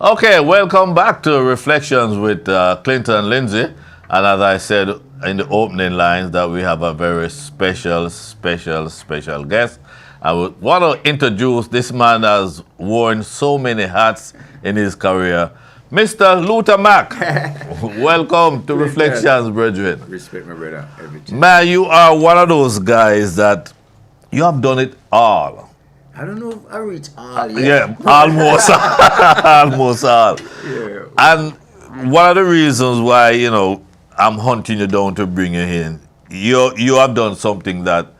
Okay, welcome back to Reflections with Clinton and Lindsay. And as I said in the opening lines, that we have a very special guest. I would want to introduce this man has worn so many hats in his career, Mr. Luther Mack. Welcome to Reflections, brethren. Respect my brother, everything. Man, you are one of those guys that you have done it all. I don't know if I reach all yet. Yeah, almost, almost all. Yeah. And one of the reasons why, I'm hunting you down to bring you in, you have done something that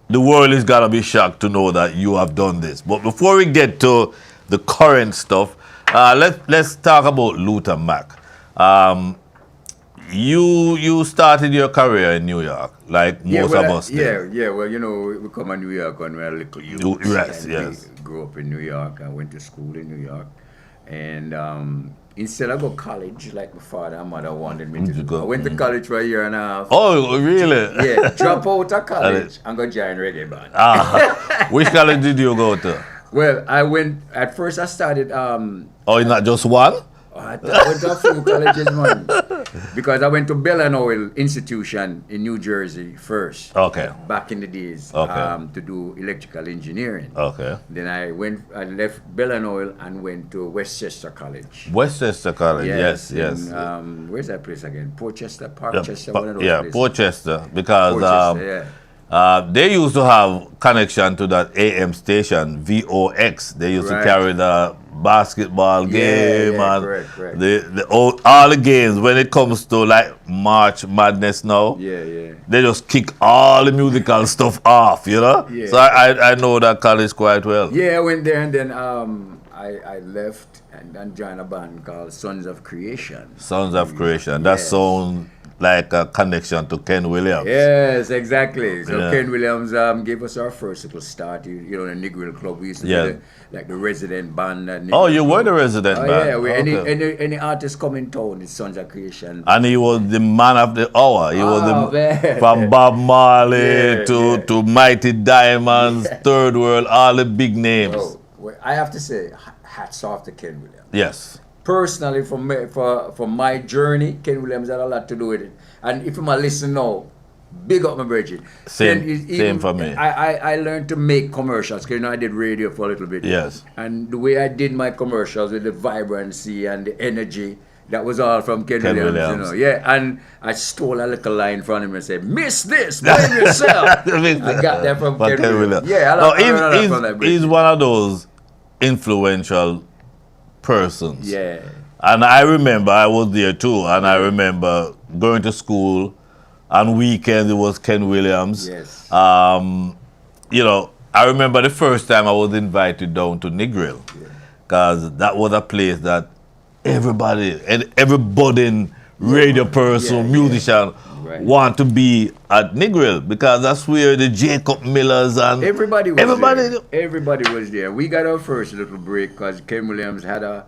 the world is gonna be shocked to know that you have done this. But before we get to the current stuff, let's talk about Luther Mack. You started your career in New York, like most of us did. Yeah. Well, we come to New York when we were little youth. Yes. We grew up in New York. I went to school in New York. And instead of go college, like my father and mother wanted me to do, I went to college for a year and a half. Oh, really? Yeah, drop out of college and go join reggae band. Which college did you go to? Well, at first I started... Oh, not just one? I went to a few colleges, man. Because I went to Bell and Oil Institution in New Jersey first. Okay. Back in the days. Okay. To do electrical engineering. Okay. Then I left Bell and Oil and went to Westchester College. Westchester College, yes. Where's that place again? Portchester, Parkchester, one of those places. Portchester, because Portchester, they used to have connection to that AM station, VOX. They used to carry the basketball game and correct. all the games. When it comes to like March Madness now, they just kick all the musical stuff off, Yeah. So I know that college quite well. Yeah, I went there and then I left and joined a band called Sons of Creation. Sons of Creation. That sounds like a connection to Ken Williams. Yes, exactly. So Ken Williams gave us our first little start. The Negril Club. We used to be the resident band. Oh, you were the resident band? Yeah. Any artist come in town, it's Sons of Creation. And he was the man of the hour. He was from Bob Marley to Mighty Diamonds, Third World, all the big names. Well, I have to say, hats off to Ken Williams. Yes. Personally, for my journey, Ken Williams had a lot to do with it. And if you might listen now, big up my Bridget. Same for me. I learned to make commercials because I did radio for a little bit. Yes. And the way I did my commercials with the vibrancy and the energy, that was all from Ken Williams. And I stole a little line from him and said, "Miss this, blame yourself." I got that from Ken Williams. Yeah, I learned that from that Bridget. He's one of those influential persons. Yeah. And I remember I was there too, and I remember going to school on weekends. It was Ken Williams. Yes. I remember the first time I was invited down to Negril, because that was a place that everybody budding radio person, musician want to be at Negril, because that's where the Jacob Millers and everybody was there. We got our first little break because Ken Williams had a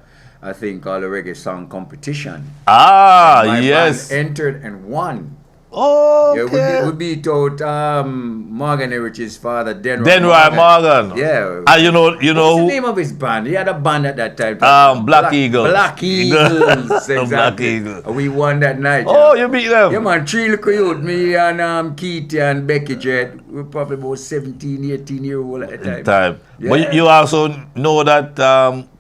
thing called a reggae song competition. My band entered and won. Oh, okay. Yeah, we beat out Morgan Erich's father, Denroy Morgan. Yeah. And you know what's the name of his band? He had a band at that time. Black Eagles. Black Eagles. Exactly. Black Eagles. We won that night. Oh, you beat them. Yeah, man. Three little youth. Me and Keith and Becky Jet. We were probably about 17, 18 years old at the time. Yeah. But you also know that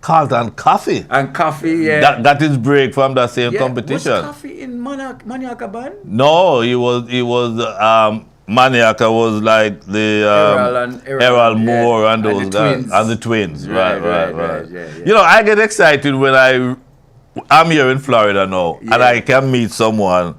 Carlton Coffee. And Coffee, yeah. Got his break from that same competition. Was Coffee in Maniaca band? No, he was Maniaca was like the Errol Moore and those guys. And the twins. Right. Yeah. I get excited when I'm here in Florida now, and I can meet someone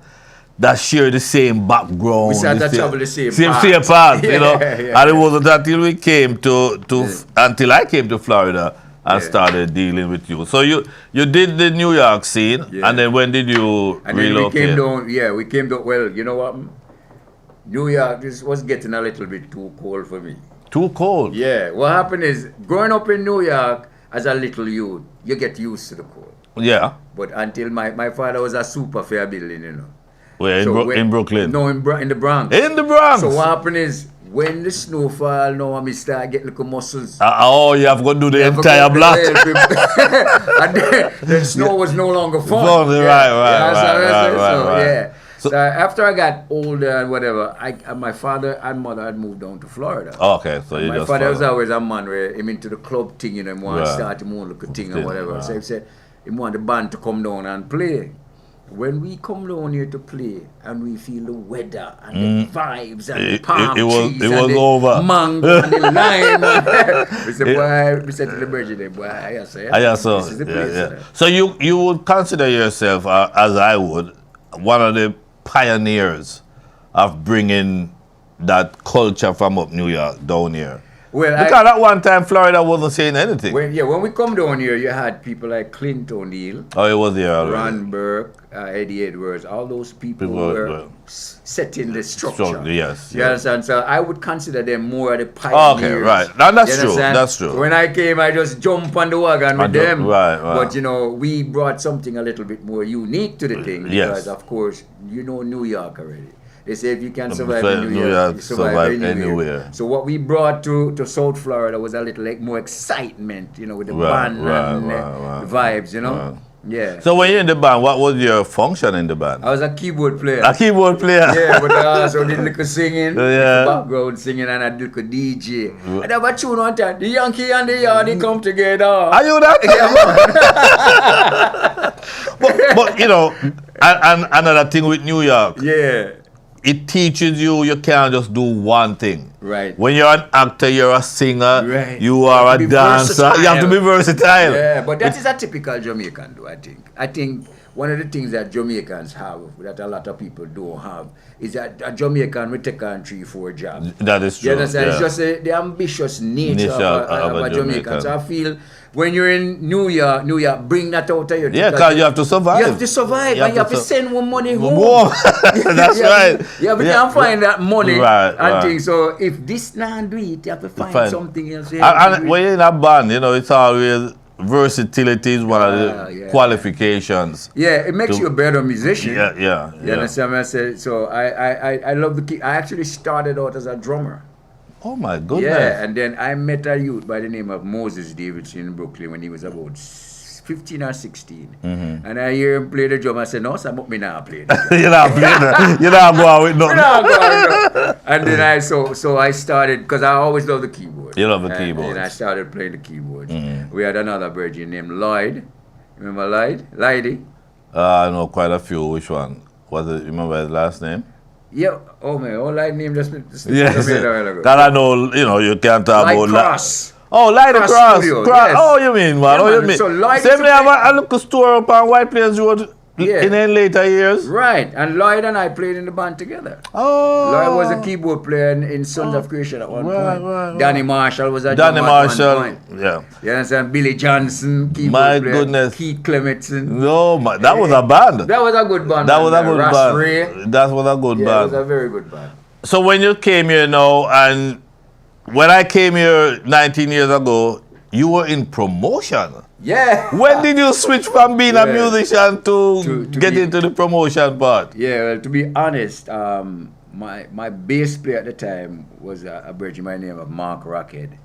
that share the same background. We started to travel the same path, And it wasn't until we came until I came to Florida and started dealing with you. So you did the New York scene, and then when did you relocate? We came down, well, you know what? New York was getting a little bit too cold for me. Too cold? Yeah. What happened is, growing up in New York as a little youth, you get used to the cold. Yeah. But until my father was a super fair building, Where, in Brooklyn? No, in the Bronx. In the Bronx? So what happened is, when the snow fall, now I start get little muscles. You have got to do the entire block. And then the snow was no longer fun. Right. So after I got older and whatever, my father and mother had moved down to Florida. Okay, so my father was always a man where him into the club thing, you know, him want to start him own little thing or whatever. Right. So he said he want the band to come down and play. When we come down here to play and we feel the weather and the vibes and the palm trees and the over. mango and the lime, we said, boy, we said to the virgin, boy, I say, this is the place. So you would consider yourself, as I would, one of the pioneers of bringing that culture from up New York down here. Well, because at one time Florida wasn't saying anything. When we come down here, you had people like Clint O'Neill. Oh, it was there already. Ron Burke, Eddie Edwards, all those people were setting the structure. Yes. You understand? So I would consider them more the pioneers. Okay, right. Now that's true. That's true. So when I came, I just jumped on the wagon with them. Right. But you know, we brought something a little bit more unique to the thing because, of course, you know New York already. They say if you can survive in New York, you survive anywhere. So what we brought to South Florida was a little like more excitement, you know, with the band and the vibes, you know. Right. Yeah. So when you're in the band, what was your function in the band? I was a keyboard player. A keyboard player? Yeah, but I also did little singing, background singing, and I did little DJ. And I have a tune one time, the Yankee and the Yardy come together. Are you that? Yeah, but you know, and another thing with New York. Yeah. It teaches you can't just do one thing. Right. When you're an actor, you're a singer, you are a dancer, versatile. you have to be versatile. Yeah, but that is a typical Jamaican though, I think. I think one of the things that Jamaicans have, that a lot of people don't have, is that a Jamaican will take on 3-4 jobs. That is true. You understand? It's just the ambitious nature of a Jamaican. So I feel when you're in New York, bring that out of you. Yeah, because you have to survive. You have to survive, and you have to send more money home. That's right. You have to find that money and things. So if this not do it, you have to find something else. And when you're in a band, you know, it's always versatility is one of the qualifications. Yeah, it makes you a better musician. Yeah. You understand what I said? So I love the key. I actually started out as a drummer. Oh my goodness. Yeah, and then I met a youth by the name of Moses Davidson in Brooklyn when he was about 15 or 16. And I hear him play the drum. I said, no, sir, me not play the drum. You're not playing that. You're not going with nothing. And then I started, because I always love the keyboard. You love the keyboard. And I started playing the keyboards. We had another virgin named Lloyd. Remember Lloyd? Lloydie? I know quite a few. Which one? Remember his last name? Yeah. Oh, man. All I named just yes. Because I know, you can't talk about... Cross. Oh, Light Cross. Yes. Oh, you mean, man. Yeah, man. So Lloyd... Same day, I have a little store up on White Plains Road in the later years. Right. And Lloyd and I played in the band together. Oh. Lloyd was a keyboard player in Sons of Creation at one point. Right. Danny Marshall was a Danny Marshall. At one point. Yeah. You understand? Billy Johnson, keyboard My player. Goodness. Keith Clementson. No, that was a band. That was a good band. That was a good band. Ray. That was a good band. It was a very good band. So when you came here now, and when I came here 19 years ago, you were in promotion. Yeah. When did you switch from being a musician to get into the promotion part? Yeah, well, to be honest, my bass player at the time was a virgin by the name of Mark Rockhead.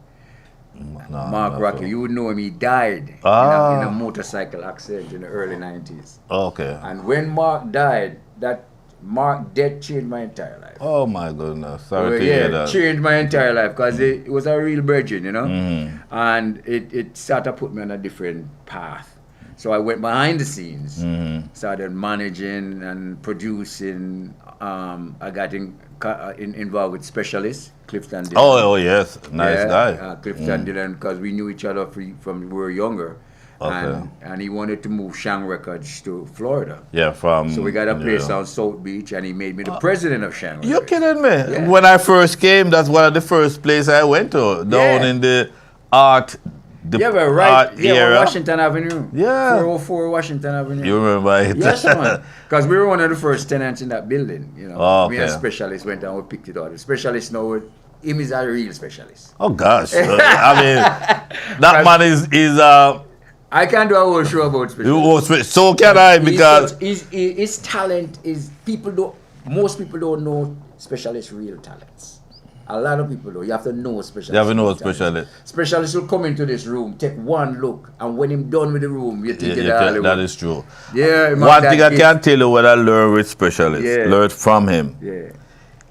Mark Rockhead, you would know him, he died in a motorcycle accident in the early 90s. Okay. And when Mark died, that Mark death changed my entire life. Oh my goodness, sorry to hear that. Changed my entire life because it was a real virgin, and it started to put me on a different path. So I went behind the scenes, started managing and producing. I got involved with specialists, Clifton Dillon. Oh yes, nice guy. Clifton Dillon, because we knew each other from we were younger. Okay. And he wanted to move Shang Records to Florida. Yeah, so we got a place on South Beach, and he made me the president of Shang Records. You're kidding me? Yeah. When I first came, that's one of the first places I went to, down in the art. Washington Avenue. Yeah. 404 Washington Avenue. You remember it? Yes, man. Because we were one of the first tenants in that building. Me and specialists went and we picked it out. The specialist now, him is a real specialist. Oh gosh, I mean, that man is I can do a whole show about specialists. So can I, because his talent is most people don't know specialists' real talents. A lot of people, though, you have to know a specialist. You have to know a specialist. Specialist will come into this room, take one look, and when him done with the room, you think that is true. Yeah. One thing I can tell you when I learn with specialists, learn from him. Yeah.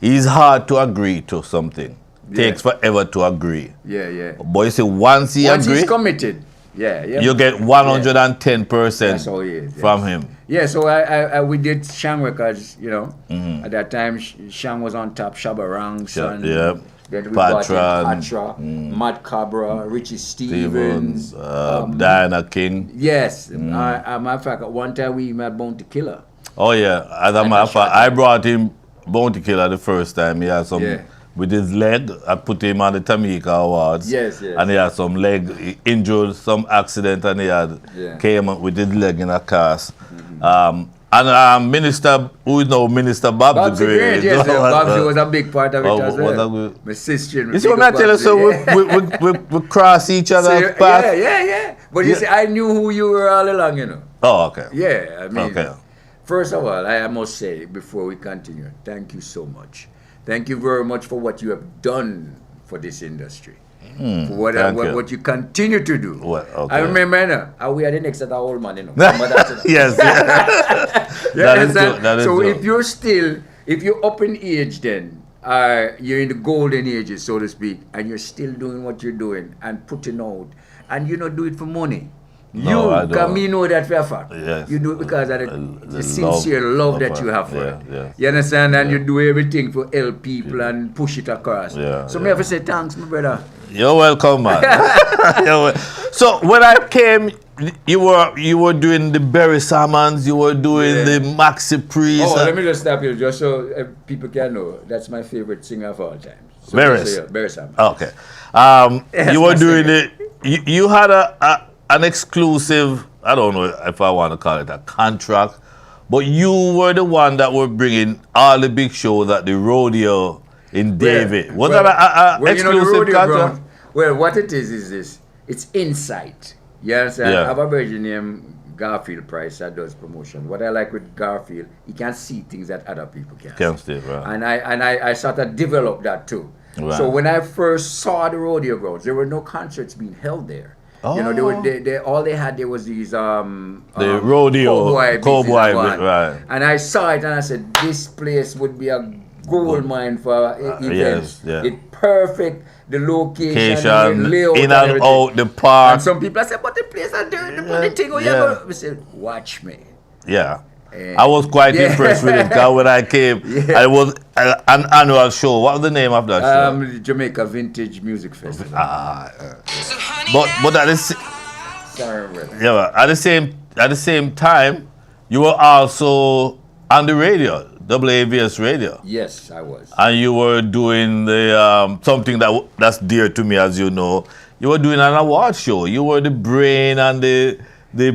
He's hard to agree to something. Takes forever to agree. Yeah. But you see, once agrees, he's committed, you get 110% from him. Yeah, so we did Shang records, you know. At that time, Shang was on top, Shabba Ranks, and then we got Patra, Matt Cabra, Richie Stevens, Diana King. Yes, matter of fact, at one time we met Bounty Killer. Oh yeah, as a matter of fact, I brought him Bounty Killer the first time. He had some. With his leg, I put him on the Tamika Awards. Yes. And he had some leg injured, some accident, and he came up with his leg in a cast. And Minister, who is now Minister Bob the Great. Yes, Bob was a big part of it as well. My sister. You see what I tell you? So we cross each other's path. Yeah. But you see, I knew who you were all along, you know. Oh, okay. Yeah, I mean, first of all, I must say, before we continue, thank you so much. Thank you very much for what you have done for this industry. For what you continue to do. I remember, we are the next at our old man, you know. Yes. So if you're up in age then, you're in the golden ages, so to speak, and you're still doing what you're doing and putting out, and you don't do it for money. Because me know that for a fact. Yes. You do it because of the sincere love that you have for it. You understand? And you do everything to help people and push it across. So me have to say thanks, my brother. You're welcome, man. So when I came, you were doing the Barry Salmons, you were doing the Maxi Priest. Oh, let me just stop you, just so people can know. That's my favorite singer of all time. So Barry Salmons. Okay. You were doing it. You had an exclusive, I don't know if I want to call it a contract, but you were the one that were bringing all the big shows at the rodeo in David. Was that an exclusive contract? Well, what it is this. It's insight. You understand? I have a virgin named Garfield Price that does promotion. What I like with Garfield, he can see things that other people can't see. Right. And I sort of developed that too. Right. So when I first saw the rodeo grounds, there were no concerts being held there. Oh. You know, all they had there was these the rodeo cowboy, right? And I saw it and I said, this place would be a gold mine for events. It's perfect. The location, the layout, in and out the park. And some people say, but the place are dirty. The thing. We said, watch me. Yeah. I was quite impressed with it because when I came, it was an annual show. What was the name of that show? The Jamaica Vintage Music Festival. But at the same time, you were also on the radio, WAVS radio. Yes, I was. And you were doing the something that's dear to me, as you know. You were doing an award show. You were the brain and the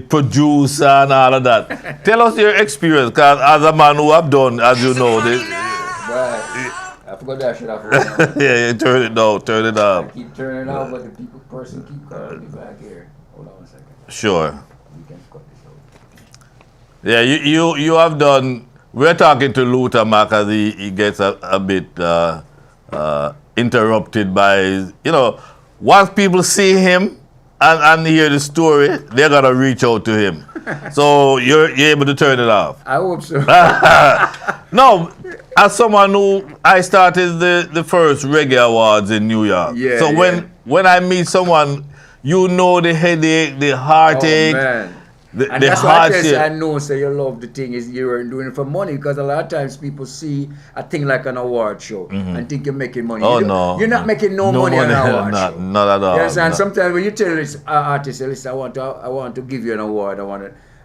producer and all of that. Tell us your experience, because as a man who have done, as you know, I forgot that shit. I forgot. Yeah, turn it down, turn it up. I keep turning it off, but the person keep calling me back here. Hold on a second. Sure. We can cut this out. Yeah, you have done. We're talking to Luther Mack as he gets a bit interrupted by his, once people see him and hear the story, they're gonna reach out to him. So you're able to turn it off. I hope so. No, as someone who I started the first reggae awards in New York. Yeah. So when I meet someone, you know the headache, the heartache. Oh, man. And that's why I know, so you love the thing is you weren't doing it for money, because a lot of times people see a thing like an award show and think you're making money. Oh, no. You're not making no money on an award show. Not at all. Yes, and sometimes when you tell this artist, listen, I want to give you an award,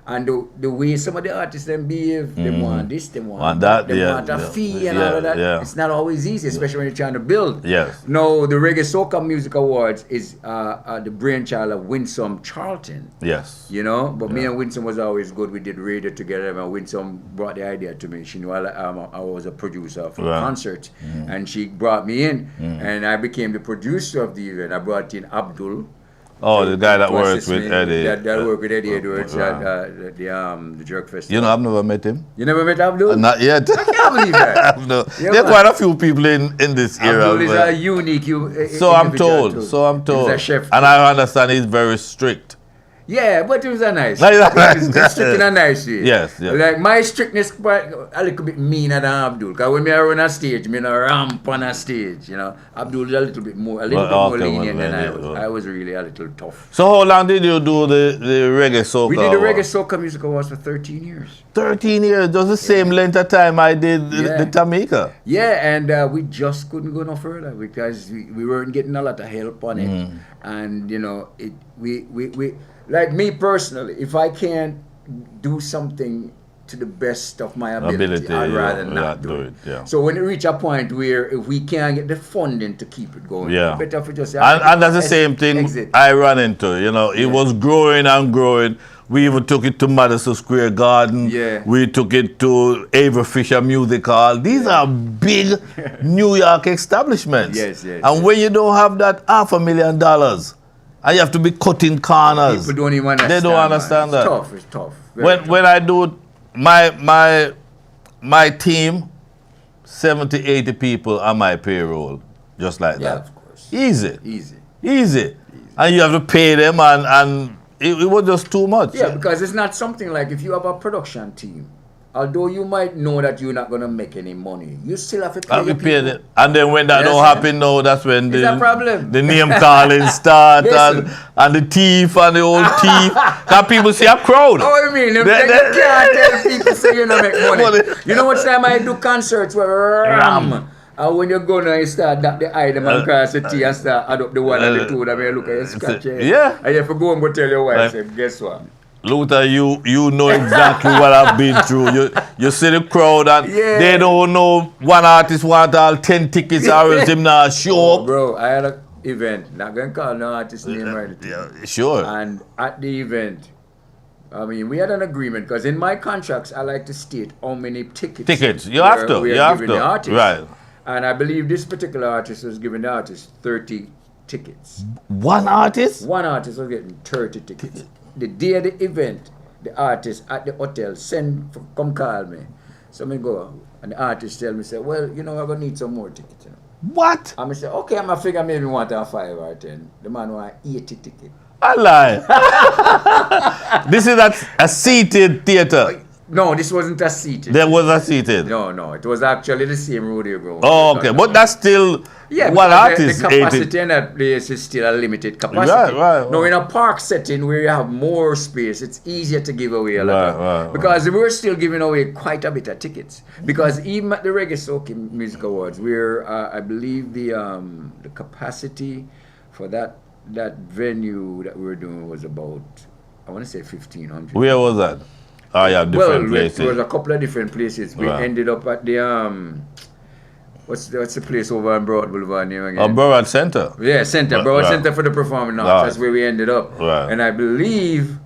and the way some of the artists then behave, they want this, they want that, they want a fee and all of that. Yeah. It's not always easy, especially when you're trying to build. Yes. No, the Reggae Soca Music Awards is the brainchild of Winsome Charlton. Yes. But me and Winsome was always good. We did radio together, and Winsome brought the idea to me. She knew I was a producer for concerts, and she brought me in, and I became the producer of the event. I brought in Abdul, Oh, the guy that to works assist with me. Eddie. That work with Eddie Edwards right. at the Jerk Festival. You know, I've never met him. You never met Abdul? Not yet. I can't believe that. No. Yeah, There are man. quite a few people in this era. Abdul is but- a unique so I'm individual told. too. So I'm told. He's a chef. And I understand he's very strict. Yeah, but it was a nice. Like that. It's strict in a nice way. Yes, yes. Like my strictness quite a little bit meaner than Abdul. Because when me are on a stage, me no ramp on a stage, you know. Abdul is a little bit more Okay, lenient than I well, was. I was really a little tough. So how long did you do the reggae soca? We did the reggae soca music awards for 13 years. 13 years. Just the same length of time I did the Tamika. Yeah, and we just couldn't go no further because we weren't getting a lot of help on it. And, you know, we like me personally, if I can't do something to the best of my ability I'd rather not do it. Yeah. So when it reach a point where if we can't get the funding to keep it going, better if we just and that's the same thing exit. I ran into. You know, it was growing and growing. We even took it to Madison Square Garden. Yeah. We took it to Avery Fisher Music Hall. These are big New York establishments. Yes. And when you don't have that $500,000, and you have to be cutting corners. People don't even understand. They don't understand man. that. It's tough. Very tough. When I do my team, 70, 80 people on my payroll, just like Yeah, that. of course. Easy. And you have to pay them, and it was just too much. Yeah, because it's not something like if you have a production team, although you might know that you're not going to make any money, you still have to pay your people. And then when that don't happen now, that's when It's a problem. the name calling start Listen. and the thief and the old thief. Because people see a crowd. Oh, I mean, you can't tell people say you don't make money. You know what time I do concerts where ram. And when you go now, you start that the item and cross the T and start add up the one and the two that may look at your scratch. Yeah. And you have to go and go tell your wife, say, guess what? Luther, you know exactly what I've been through. You see the crowd and they don't know one artist want all 10 tickets or else him not show up. Bro, I had an event, not going to call no artist name right. Yeah, sure. And at the event, I mean, we had an agreement because in my contracts, I like to state how many tickets. You have to. we You are have giving to. the artist. Right. And I believe this particular artist was giving the artist 30 tickets. One artist? One artist was getting 30 tickets. The day of the event, the artist at the hotel come call me. So I go, and the artist tell me, say, well, you know, I'm going to need some more tickets. You know. What? And I say, okay, I'm going to figure maybe want a 5 or 10. The man want 80 tickets. I lie. This is a seated theater. No, this wasn't a seated. There was a seated. No, it was actually the same rodeo ground. Oh, okay. But that's still one artist. The capacity in that place is still a limited capacity. Right. Now, in a park setting where you have more space, it's easier to give away a lot. Right. Because we're still giving away quite a bit of tickets. Because even at the Reggae Soca Music Awards, where I believe the capacity for that venue that we were doing was about, I want to say 1,500. Where was that? Oh, yeah, different places. There was a couple of different places. We ended up at the what's the place over on Broad Boulevard name again? Broward Center. Yeah, Broward Center for the Performing Arts. That's where we ended up. Right. And I believe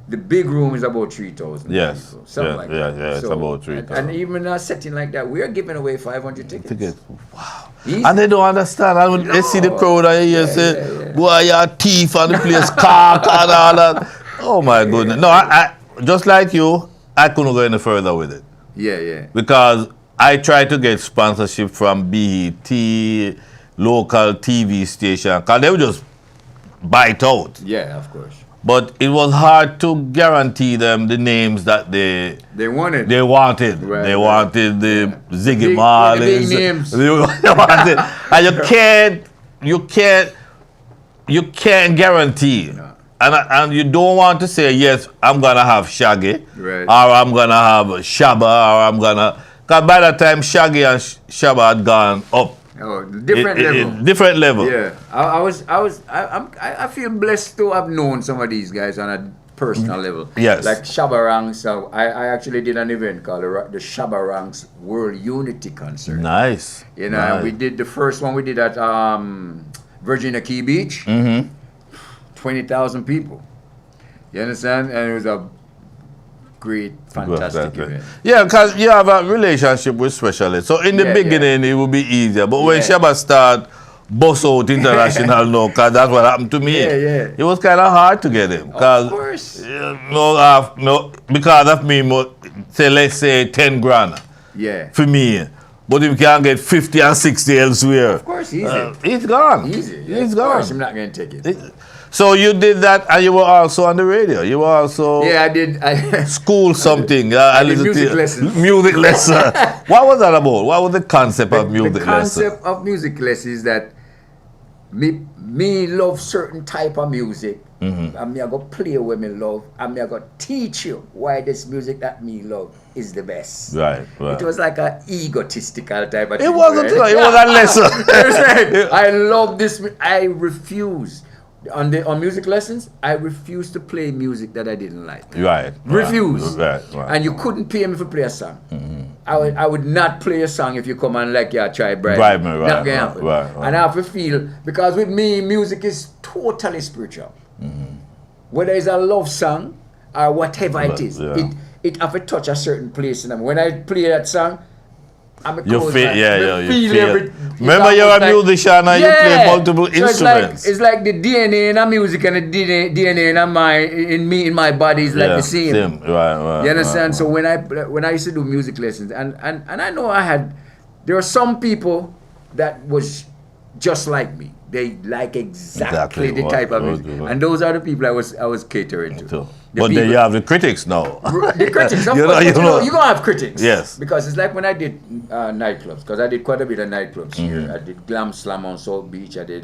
the big room is about 3,000. Yes. People, something like that. Yeah, it's about 3,000. And even in a setting like that, we're giving away 500 tickets. Wow. Easy. And they don't understand. And when they see the crowd and you say, boy, you're a thief and the place cock and all that. Oh my goodness. No, I just like you, I couldn't go any further with it. Yeah. Because I tried to get sponsorship from BET, local TV station, because they would just bite out. Yeah, of course. But it was hard to guarantee them the names that they wanted. They wanted. Right, they wanted the Ziggy big Marleys. big names. They wanted, and you can't guarantee. No. And you don't want to say, yes, I'm going to have Shaggy, right, or I'm going to have Shabba, or I'm going to... Because by the time Shaggy and Shabba had gone up, different level. Yeah. I feel blessed to have known some of these guys on a personal level. Yes. Like Shabba Ranks. So I actually did an event called the Shabba Ranks World Unity Concert. Nice. You know, nice. we did the first one we did at Virginia Key Beach. 20,000 people. You understand? And it was a great, fantastic event. Yeah, because you have a relationship with specialists. So in the beginning, it will be easier. But when Shabba start bust out international now, because that's what happened to me. Yeah. It was kind of hard to get him. Of course. Because of me, say, let's say 10 grand Yeah. for me. But if you can't get 50 and 60 elsewhere, Of course, easy. it's gone. Easy. It's Of gone. course, I'm not going to take it. So you did that, and you were also on the radio. You were also Yeah, I did. school something. I did music lessons. Music lesson. What was that about? What was the concept of music The lesson? concept of music lessons is that me love certain type of music, and me I go play with me love, and me I go teach you why this music that me love is the best. Right. It was like a egotistical type of It thing. wasn't. right? It was a lesson. It was like, I love this. I refuse. On music lessons, I refused to play music that I didn't like. Right. Refuse. Right. And you couldn't pay me for play a song. I would not play a song if you come and like try bribe me. Right, Not gonna happen. right. And I have to feel, because with me, music is totally spiritual. Whether it's a love song or whatever it is, yeah. it have to touch a certain place. And when I play that song, I'm a You feel, you feel. every. Remember, you're a musician and you play multiple So instruments. it's like the DNA in a music and the DNA in my body is like the same. Right. You understand? So when I used to do music lessons, and I know there are some people that was just like me. They like exactly the type of music, and those are the people I was catering to. But then you have the critics now. The critics, of course. You're gonna have critics. Yes. Because it's like when I did nightclubs, because I did quite a bit of nightclubs here. I did Glam Slam on South Beach. I did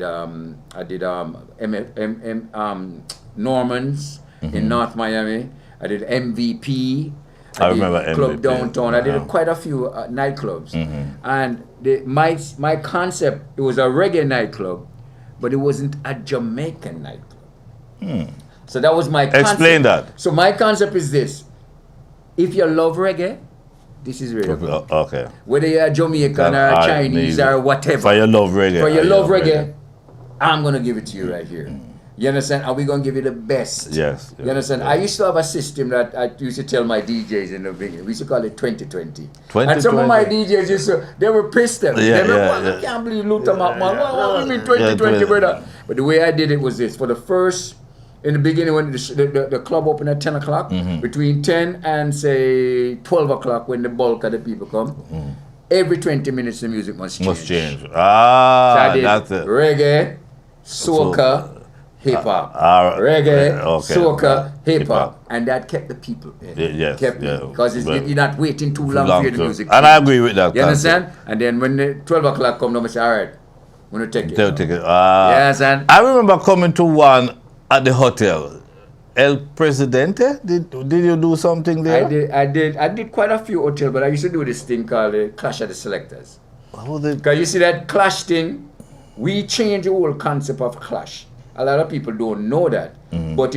Norman's in North Miami. I did MVP. I remember did Club MVP. Downtown. I did quite a few nightclubs. And my concept, it was a reggae nightclub, but it wasn't a Jamaican nightclub. So that was my concept. Explain that. So my concept is this. If you love reggae, this is reggae. Okay. Whether you're Jamaican or Chinese or whatever. For your love reggae. For your love reggae, I'm going to give it to you right here. You understand? Are we going to give you the best? Yes. You understand? I used to have a system that I used to tell my DJs in the beginning. We used to call it 2020. And some of my DJs they were pissed at me. I can't believe Luther man. What do you mean 2020, brother? But the way I did it was this. For the first, in the beginning when the club opened at 10 o'clock, between 10 and say 12 o'clock when the bulk of the people come, every 20 minutes the music must change. So I did that's it. reggae, soca, hip-hop, reggae, soca, hip-hop, and that kept the people in. Yes, because you're not waiting too long for the music. And I agree with that. You understand? And then when the 12 o'clock come, I say, all right, I'm going to take it. They'll take it. Yes, and I remember coming to one at the hotel. El Presidente? Did you do something there? I did quite a few hotels, but I used to do this thing called the Clash of the Selectors. What was it? Because you see that Clash thing, we changed the whole concept of Clash. A lot of people don't know that, but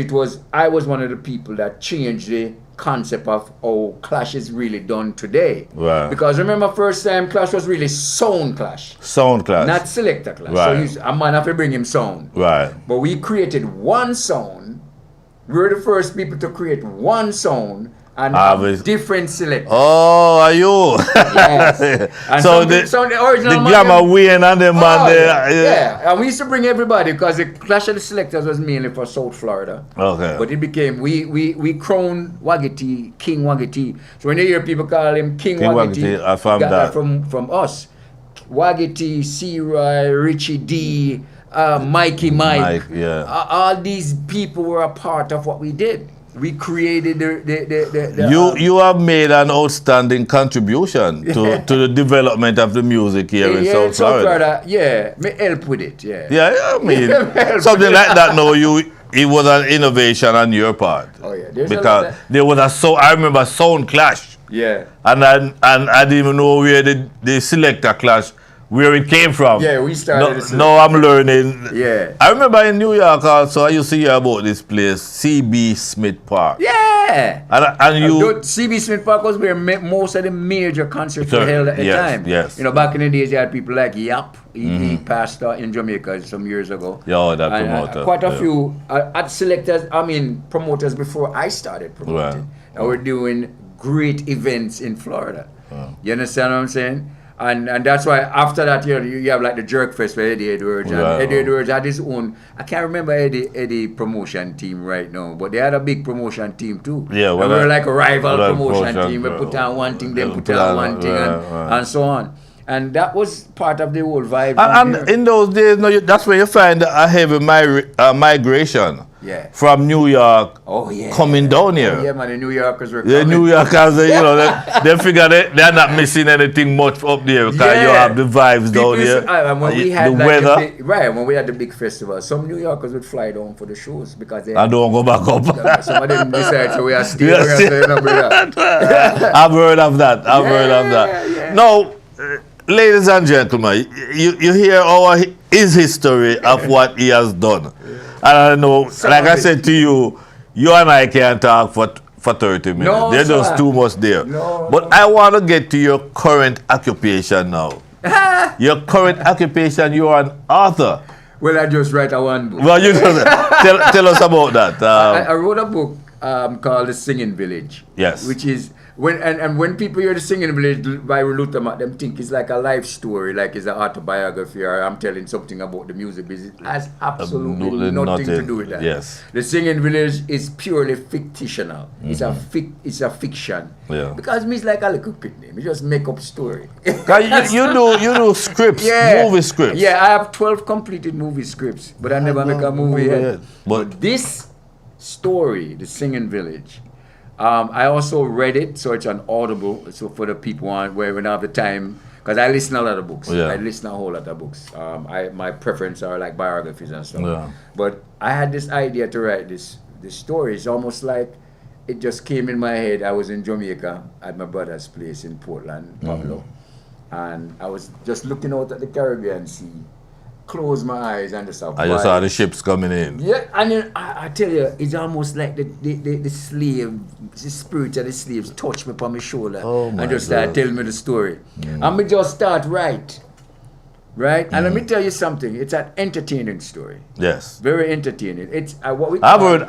I was one of the people that changed the concept of how Clash is really done today. Right. Because remember, first time Clash was really sound clash, not selector clash. Right. So a man have to bring him sound. Right. But we created one sound. We were the first people to create one sound and have different selectors. Oh, are you? Yes. And so the original Glamour Wayne and the man there. Yeah, and we used to bring everybody because the Clash of the Selectors was mainly for South Florida. Okay. But it became, we crowned Waggity, King Waggity. So when you hear people call him King Waggity, I found got that from us. Waggity, C-Roy, Richie D, Mikey Mike. All these people were a part of what we did. We created you have made an outstanding contribution to the development of the music here in South Florida. Yeah, me help with it. Yeah. I mean something like that. No, it was an innovation on your part. Oh yeah, because there was I remember Sound Clash. Yeah. And I didn't even know where the selector clash. Where it came from. Yeah, we started. No, I'm learning. Yeah. I remember in New York also, I used to hear about this place, C.B. Smith Park. Yeah. And you... C.B. Smith Park was where most of the major concerts were held at the time. Yes. You know, back in the days, you had people like Yap. He passed in Jamaica some years ago. Yeah, that promoter. Quite a few promoters before I started promoting. Right. And we're doing great events in Florida. You understand what I'm saying? And that's why after that, you have like the Jerk Fest where Eddie Edwards. And Eddie Edwards had his own. I can't remember Eddie promotion team right now, but they had a big promotion team too. Yeah, we were like a rival promotion team. We put on one thing, then put on one thing, and so on. And that was part of the whole vibe. And in those days, that's where you find a heavy migration. Yeah. From New York, coming down here. Yeah, man, the New Yorkers were coming. The New Yorkers, they figure they're not missing anything much up there because you have the vibes down here. And when we had the weather. when we had the big festival, some New Yorkers would fly down for the shows because they... I don't go back up. Some of them decide, so we are still brother. I've heard of that. Yeah. Now, ladies and gentlemen, you hear his history of what he has done. And I know, like I said to you, you and I can't talk for 30 minutes. No, There's just too much there. But I want to get to your current occupation now. Your current occupation, you are an author. Well, I just write one book. Well, you tell us about that. I wrote a book called The Singing Village. Yes. Which is... When people hear The Singing Village by Luther Mack, them think it's like a life story, like it's an autobiography, or I'm telling something about the music business. It has absolutely nothing to do with that. Yes. The Singing Village is purely fictional. It's a fiction. Yeah. Because it's like a little kid name. You just make up story. you do scripts, movie scripts. Yeah, I have 12 completed movie scripts, but I never make a movie yet. But this story, The Singing Village, I also read it, so it's on Audible. So for the people where we don't have the time, because I listen a lot of books. Yeah. I listen a whole lot of books. My preference are like biographies and stuff. Yeah. But I had this idea to write this story. It's almost like it just came in my head. I was in Jamaica at my brother's place in Portland, Pablo, and I was just looking out at the Caribbean Sea. Close my eyes and just I just saw the ships coming in. Yeah, and then I tell you, it's almost like the slave, the spirit of the slaves touch me upon my shoulder and just start telling me the story. And me just start right? And let me tell you something, it's an entertaining story. Yes. Very entertaining. It's what we I've heard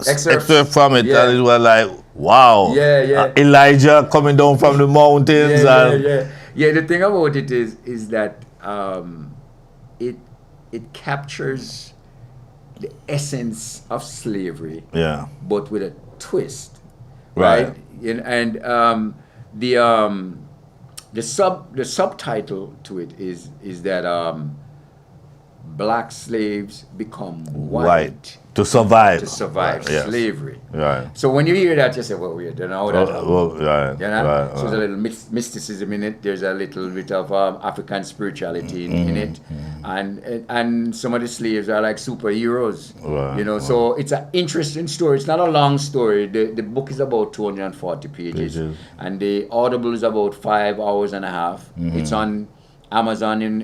excerpt from it, and it was like, wow. Yeah. Elijah coming down from the mountains. Yeah, the thing about it is that it captures the essence of slavery, but with a twist, right? And the subtitle to it is that black slaves become white to survive slavery. Right. So when you hear that, you say, well, we don't know that. Right. So there's a little mysticism in it. There's a little bit of African spirituality in it, and some of the slaves are like superheroes. Right. So it's an interesting story. It's not a long story. The book is about 240 pages, and the Audible is about 5 hours and a half. It's on Amazon in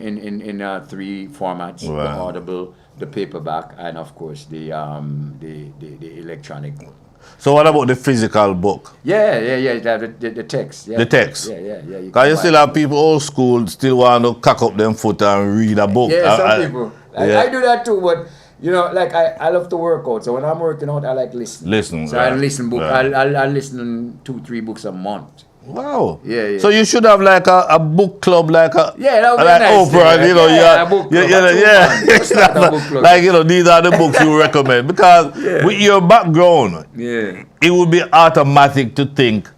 3 formats: the Audible, the paperback, and of course the electronic. So what about the physical book? Yeah. The text. Yeah. The text. Yeah. Because you still have people old school still want to cock up them foot and read a book. Yeah, some people. I do that too, but like I love to work out. So when I'm working out, I like listening. So I listen book. I listen 2-3 books a month. Wow. Yeah. So you should have like a book club, like that would be like nice. Oprah, a book club. Like these are the books you recommend because with your background, it would be automatic to think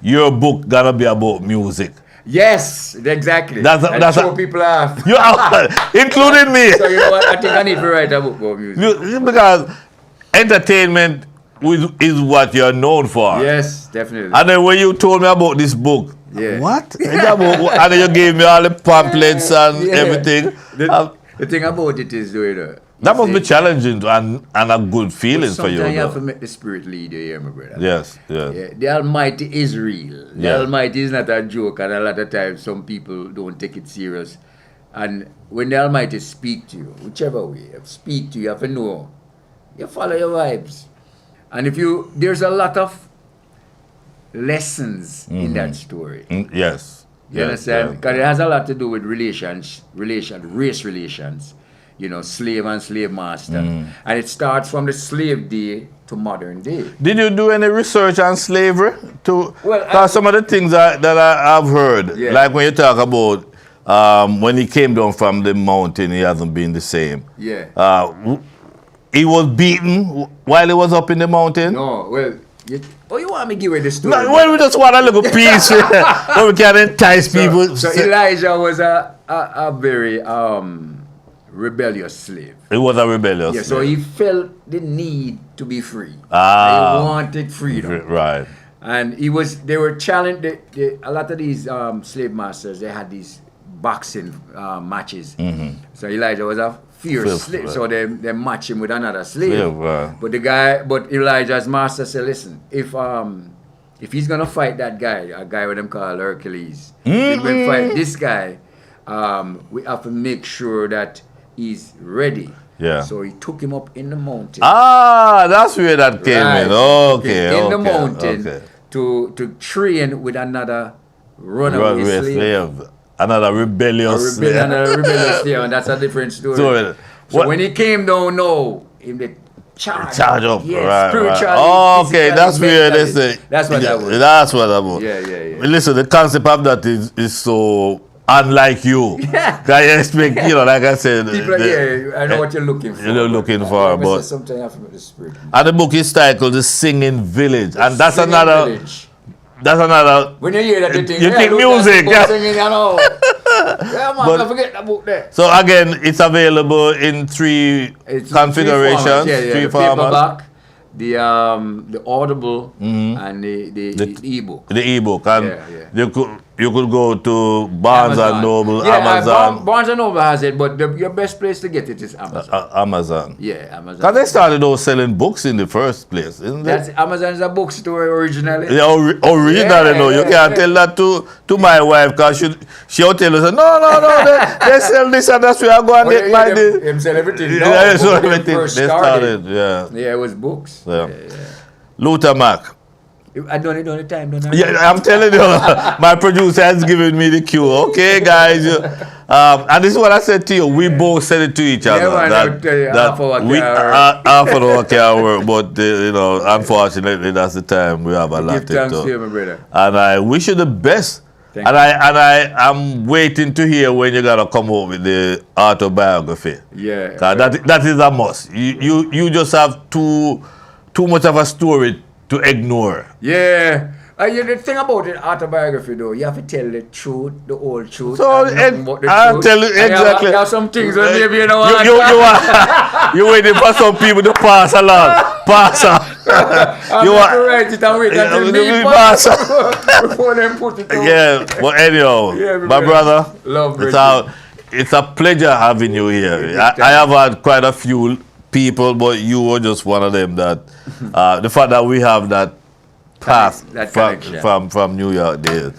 your book gonna be about music. Yes, exactly. That's show people off. You are, including me. So you know what? I think I need to write a book about music because entertainment is what you're known for. Yes, definitely. And then when you told me about this book, what? And then you gave me all the pamphlets and everything. The thing about it is, that must be challenging and a good feeling for you. Sometimes you have to make the spirit lead you here, my brother. Yes. Yeah, the Almighty is real. The Almighty is not a joke, and a lot of times some people don't take it serious. And when the Almighty speak to you, whichever way, speak to you, you have to know. You follow your vibes. And there's a lot of lessons in that story. Yes. You understand? Because it has a lot to do with race relations, slave and slave master. And it starts from the slave day to modern day. Did you do any research on slavery? Well, some of the things that I've heard, like when you talk about when he came down from the mountain, he hasn't been the same. Yeah. He was beaten while he was up in the mountain? No, well, you want me to give you the story? No, well, we just want a little piece where we can entice people. So Elijah was a very rebellious slave. He was a rebellious slave. So he felt the need to be free. He wanted freedom. Right. And they were challenged. A lot of these slave masters, they had these boxing matches. Mm-hmm. So Elijah was a fierce slave. Right. So they match him with another slave. Right. But Elijah's master said, listen, if he's gonna fight that guy, a guy with them called Hercules, he's gonna fight this guy, we have to make sure that he's ready. Yeah. So he took him up in the mountain. That's where that came in. Okay. In the mountain to train with another runaway slave. Another rebellious slave. Another rebellious slave, and that's a different story. So when he came down, in the charge up. Yes, spiritually. Okay, that's where they say. That's what that was. That's what that was. Yeah. Listen, the concept of that is so unlike you. Yeah. Can you expect, like I said. People I know what you're looking for. You're looking for, but. Sometimes you have to make the spirit. And the book is titled The Singing Village. And that's another. That's another. When you hear that, you think music. Singing, yeah, man, don't forget that book there. So again, it's available in three configurations. Three formats. The Audible and the ebook. The ebook, and you could go to Barnes and Noble, Amazon. Barnes and Noble has it, but your best place to get it is Amazon. Amazon. Yeah, Amazon. Because they started out selling books in the first place, isn't it? Amazon is a bookstore originally. Yeah, originally, no. You can't tell that to my wife, because she'll tell us, no, they sell this and that's where I go and get my this. They sell everything. They sell everything. They started, Yeah, it was books. Yeah. Luther Mack. I don't know the time. Yeah, I'm telling you, my producer has given me the cue. Okay, guys. And this is what I said to you. We both said it to each other. Half an hour can work, but unfortunately, that's the time we have a lot to do. To you, my brother. And I wish you the best. I'm waiting to hear when you're gonna come up with the autobiography. Yeah. That is a must. You just have too much of a story to ignore. Yeah. The thing about the autobiography, though, you have to tell the truth, the whole truth. So, I'll tell you exactly. You have some things that maybe you don't want. You're waiting for some people to pass along. Pass on. You want to write it and wait until me pass before them put it on. Yeah, but anyhow, my brother, love it's a pleasure having you here. I have had quite a few people, but you were just one of them that the fact that we have that path from New York days.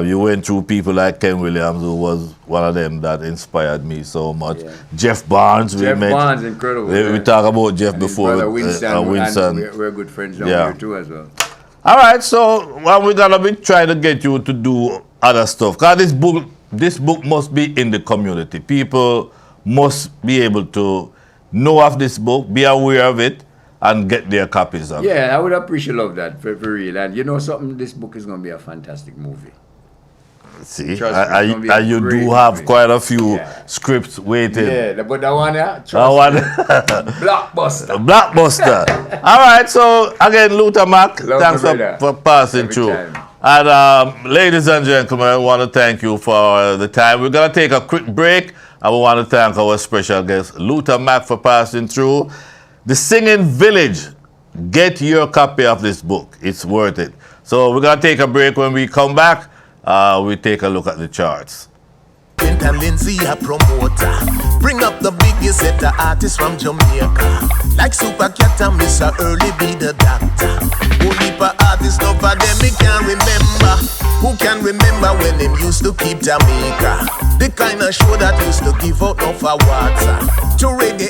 You went through people like Ken Williams, who was one of them that inspired me so much. Yeah. Jeff Barnes, Barnes, incredible. We talked about Jeff and before. Winston. We're good friends down here too as well. All right, so we're gonna be trying to get you to do other stuff. Cause this book must be in the community. People must be able to know of this book, be aware of it, and get their copies of it. Yeah, I would appreciate that for real. And you know something, this book is going to be a fantastic movie. See, and you do have quite a few scripts waiting. Yeah, but that one, Blockbuster. All right, so again, Luther Mack, thanks for passing through. And ladies and gentlemen, I want to thank you for the time. We're going to take a quick break. I want to thank our special guest, Luther Mack, for passing through. The Singing Village. Get your copy of this book. It's worth it. So we're going to take a break. When we come back, we take a look at the charts. And Lindsay, a promoter. Bring up the biggest set of artists from Jamaica. Like Super Cat and Mr. Early be the doctor. Only for artists, no for them, me can't remember. Who can remember when them used to keep Jamaica? The kind of show that used to give out no for water. To reggae